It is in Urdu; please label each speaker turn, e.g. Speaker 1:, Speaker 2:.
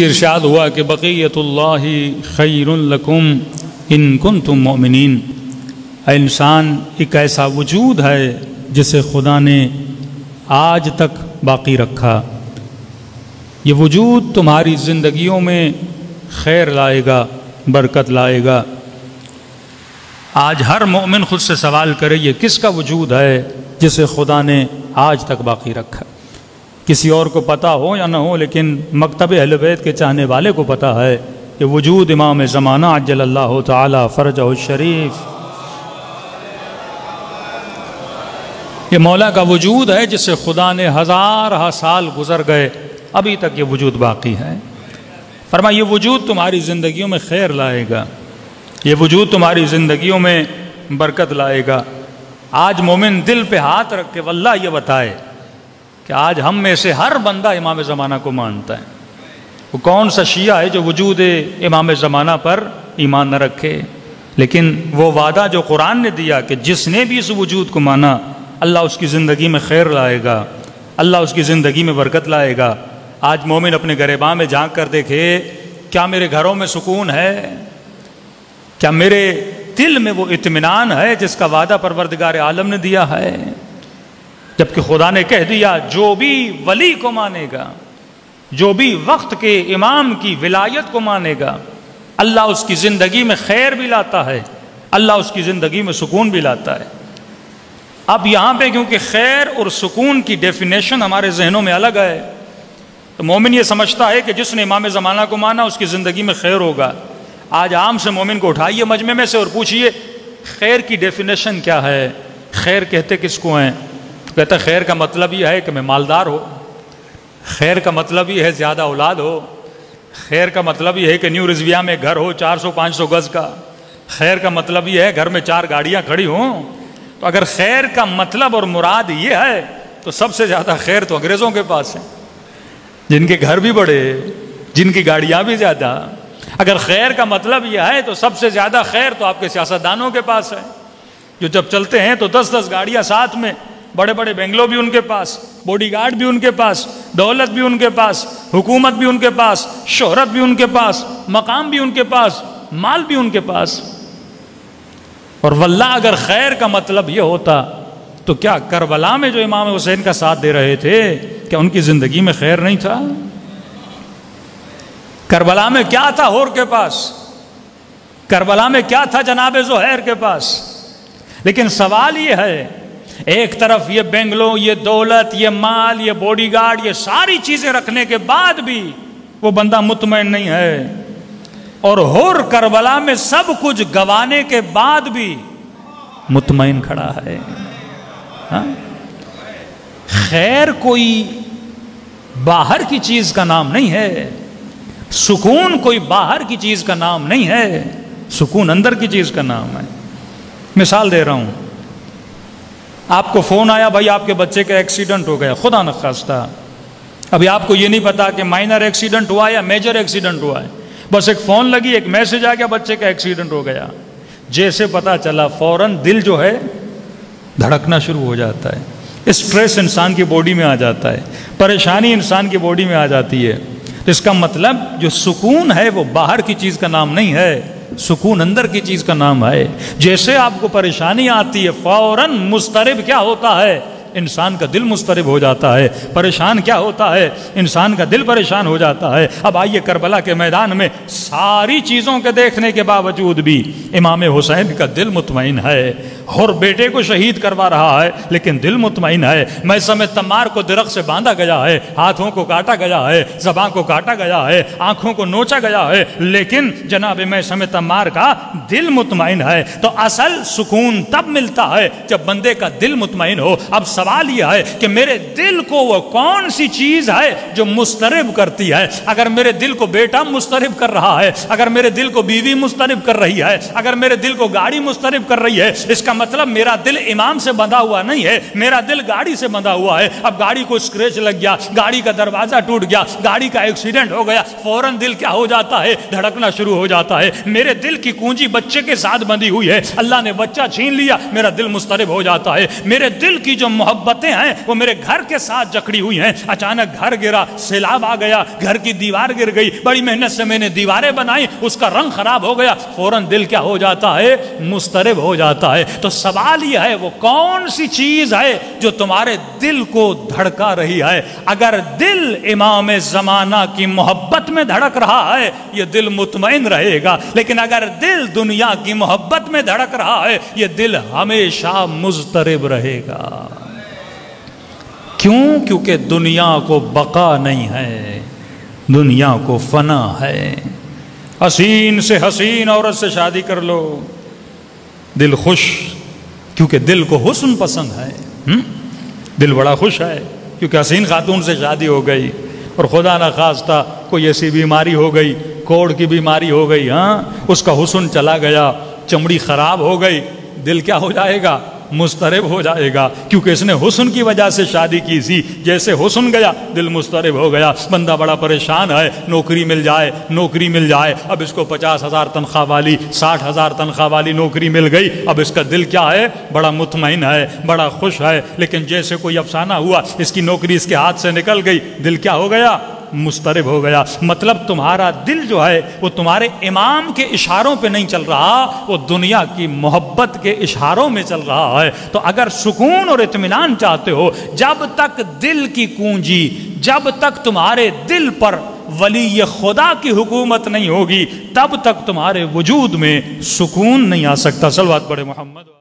Speaker 1: ارشاد ہوا کہ بقیت اللہ خیر لکم ان کنتم مؤمنین. انسان ایک ایسا وجود ہے جسے خدا نے آج تک باقی رکھا. یہ وجود تمہاری زندگیوں میں خیر لائے گا، برکت لائے گا. آج ہر مومن خود سے سوال کرے یہ کس کا وجود ہے جسے خدا نے آج تک باقی رکھا. کسی اور کو پتہ ہو یا نہ ہو، لیکن مکتب اہل بیت کے چاہنے والے کو پتہ ہے کہ وجود امام زمانہ عجل اللہ تعالی فرجہ الشریف، یہ مولا کا وجود ہے جسے خدا نے ہزارہ سال گزر گئے، ابھی تک یہ وجود باقی ہے. فرمایا یہ وجود تمہاری زندگیوں میں خیر لائے گا، یہ وجود تمہاری زندگیوں میں برکت لائے گا. آج مومن دل پہ ہاتھ رکھ کے واللہ یہ بتائے کہ آج ہم میں سے ہر بندہ امام زمانہ کو مانتا ہے. وہ کون سا شیعہ ہے جو وجود امام زمانہ پر ایمان نہ رکھے؟ لیکن وہ وعدہ جو قرآن نے دیا کہ جس نے بھی اس وجود کو مانا اللہ اس کی زندگی میں خیر لائے گا، اللہ اس کی زندگی میں برکت لائے گا. آج مومن اپنے گریباں میں جھانک کر دیکھے، کیا میرے گھروں میں سکون ہے؟ کیا میرے دل میں وہ اطمینان ہے جس کا وعدہ پروردگار عالم نے دیا ہے؟ جبکہ خدا نے کہہ دیا جو بھی ولی کو مانے گا، جو بھی وقت کے امام کی ولایت کو مانے گا، اللہ اس کی زندگی میں خیر بھی لاتا ہے، اللہ اس کی زندگی میں سکون بھی لاتا ہے. اب یہاں پہ کیونکہ خیر اور سکون کی ڈیفینیشن ہمارے ذہنوں میں الگ ہے، تو مومن یہ سمجھتا ہے کہ جس نے امام زمانہ کو مانا اس کی زندگی میں خیر ہوگا. آج عام سے مومن کو اٹھائیے مجمع میں سے اور پوچھئے خیر کی ڈیفینیشن کیا ہے؟ خیر کہتے کس کو ہیں؟ کہتا ہے خیر کا مطلب یہ ہے کہ میں مالدار ہو، خیر کا مطلب یہ ہے زیادہ اولاد ہو، خیر کا مطلب یہ ہے کہ نیو رضویہ میں گھر ہو 400-500 گز کا، خیر کا مطلب یہ ہے گھر میں 4 گاڑیاں کھڑی ہوں. تو اگر خیر کا مطلب اور مراد یہ ہے تو سب سے زیادہ خیر تو انگریزوں کے پاس ہے، جن کے گھر بھی بڑے، جن کی گاڑیاں بھی زیادہ. اگر خیر کا مطلب یہ ہے تو سب سے زیادہ خیر تو آپ کے سیاستدانوں کے پاس ہے، جو جب چلتے ہیں تو 10-10 گاڑیاں ساتھ میں، بڑے بڑے بنگلو بھی ان کے پاس، باڈی گارڈ بھی ان کے پاس، دولت بھی ان کے پاس، حکومت بھی ان کے پاس، شہرت بھی ان کے پاس، مقام بھی ان کے پاس، مال بھی ان کے پاس. اور واللہ اگر خیر کا مطلب یہ ہوتا تو کیا کربلا میں جو امام حسین کا ساتھ دے رہے تھے کیا ان کی زندگی میں خیر نہیں تھا؟ کربلا میں کیا تھا ہور کے پاس؟ کربلا میں کیا تھا جناب زہیر کے پاس؟ لیکن سوال یہ ہے، ایک طرف یہ بنگلو، یہ دولت، یہ مال، یہ باڈی گارڈ، یہ ساری چیزیں رکھنے کے بعد بھی وہ بندہ مطمئن نہیں ہے، اور ہور کربلا میں سب کچھ گوانے کے بعد بھی مطمئن کھڑا ہے. خیر کوئی باہر کی چیز کا نام نہیں ہے، سکون کوئی باہر کی چیز کا نام نہیں ہے، سکون اندر کی چیز کا نام ہے. مثال دے رہا ہوں، آپ کو فون آیا بھائی آپ کے بچے کا ایکسیڈنٹ ہو گیا، خدا نخواستہ. ابھی آپ کو یہ نہیں پتا کہ مائنر ایکسیڈنٹ ہوا یا میجر ایکسیڈنٹ ہوا ہے، بس ایک فون لگی، ایک میسج آ گیا بچے کا ایکسیڈنٹ ہو گیا. جیسے پتا چلا فوراً دل جو ہے دھڑکنا شروع ہو جاتا ہے، اسٹریس انسان کی باڈی میں آ جاتا ہے، پریشانی انسان کی باڈی میں آ جاتی ہے. تو اس کا مطلب جو سکون ہے وہ باہر کی چیز کا نام نہیں ہے، سکون اندر کی چیز کا نام ہے. جیسے آپ کو پریشانی آتی ہے فوراً مضطرب کیا ہوتا ہے؟ انسان کا دل مضطرب ہو جاتا ہے. پریشان کیا ہوتا ہے؟ انسان کا دل پریشان ہو جاتا ہے. اب آئیے کربلا کے میدان میں ساری چیزوں کے دیکھنے کے باوجود بھی امام حسین کا دل مطمئن ہے، اور بیٹے کو شہید کروا رہا ہے لیکن دل مطمئن ہے. میثم تمار کو درخت سے باندھا گیا ہے، ہاتھوں کو کاٹا گیا ہے، زبان کو کاٹا گیا ہے، آنکھوں کو نوچا گیا ہے، لیکن جناب میثم تمار کا دل مطمئن ہے. تو اصل سکون تب ملتا ہے جب بندے کا دل مطمئن ہو. اب سوال یہ ہے کہ میرے دل کو وہ کون سی چیز ہے جو مضطرب کرتی ہے؟ اگر میرے دل کو بیٹا مضطرب کر رہا ہے، اگر میرے دل کو بیوی مضطرب کر رہی ہے، اگر میرے دل کو گاڑی مضطرب کر رہی ہے، اس کا مطلب میرا دل امام سے بندھا ہوا نہیں ہے، میرا دل گاڑی سے بندھا ہوا ہے. اب گاڑی کو اسکریچ لگ گیا، گاڑی کا دروازہ ٹوٹ گیا، گاڑی کا ایکسیڈنٹ ہو گیا، فوراً دل کیا ہو جاتا ہے؟ دھڑکنا شروع ہو جاتا ہے. میرے دل کی کنجی بچے کے ساتھ بندھی ہوئی ہے، اللہ نے بچہ چھین لیا، میرا دل مضطرب ہو جاتا ہے. میرے دل کی جو محبتیں ہیں وہ میرے گھر کے ساتھ جکڑی ہوئی ہیں. اچانک گھر گرا، سیلاب آ گیا، گھر کی دیوار گر گئی، بڑی محنت سے میں نے دیواریں بنائی، اس کا رنگ خراب ہو گیا، فوراً دل کیا ہو جاتا ہے؟ مضطرب ہو جاتا ہے. تو سوال یہ ہے وہ کون سی چیز ہے جو تمہارے دل کو دھڑکا رہی ہے؟ اگر دل امام زمانہ کی محبت میں دھڑک رہا ہے یہ دل مطمئن رہے گا، لیکن اگر دل دنیا کی محبت میں دھڑک رہا ہے یہ دل ہمیشہ مضطرب رہے گا. کیوں؟ کیونکہ دنیا کو بقا نہیں ہے، دنیا کو فنا ہے. حسین سے حسین عورت سے شادی کر لو، دل خوش، کیونکہ دل کو حسن پسند ہے. دل بڑا خوش ہے کیونکہ حسین خاتون سے شادی ہو گئی، اور خدا نہ خواستہ کوئی ایسی بیماری ہو گئی، کوڑ کی بیماری ہو گئی، اس کا حسن چلا گیا، چمڑی خراب ہو گئی، دل کیا ہو جائے گا؟ مضطرب ہو جائے گا، کیونکہ اس نے حسن کی وجہ سے شادی کی تھی. جیسے حسن گیا دل مضطرب ہو گیا. بندہ بڑا پریشان ہے، نوکری مل جائے، نوکری مل جائے. اب اس کو 50,000 تنخواہ والی، 60,000 تنخواہ والی نوکری مل گئی. اب اس کا دل کیا ہے؟ بڑا مطمئن ہے، بڑا خوش ہے. لیکن جیسے کوئی افسانہ ہوا، اس کی نوکری اس کے ہاتھ سے نکل گئی، دل کیا ہو گیا؟ مضطرب ہو گیا. مطلب تمہارا دل جو ہے وہ تمہارے امام کے اشاروں پہ نہیں چل رہا، وہ دنیا کی محبت کے اشاروں میں چل رہا ہے. تو اگر سکون اور اطمینان چاہتے ہو، جب تک دل کی کنجی، جب تک تمہارے دل پر ولی خدا کی حکومت نہیں ہوگی، تب تک تمہارے وجود میں سکون نہیں آ سکتا. صلوات پڑھے محمد.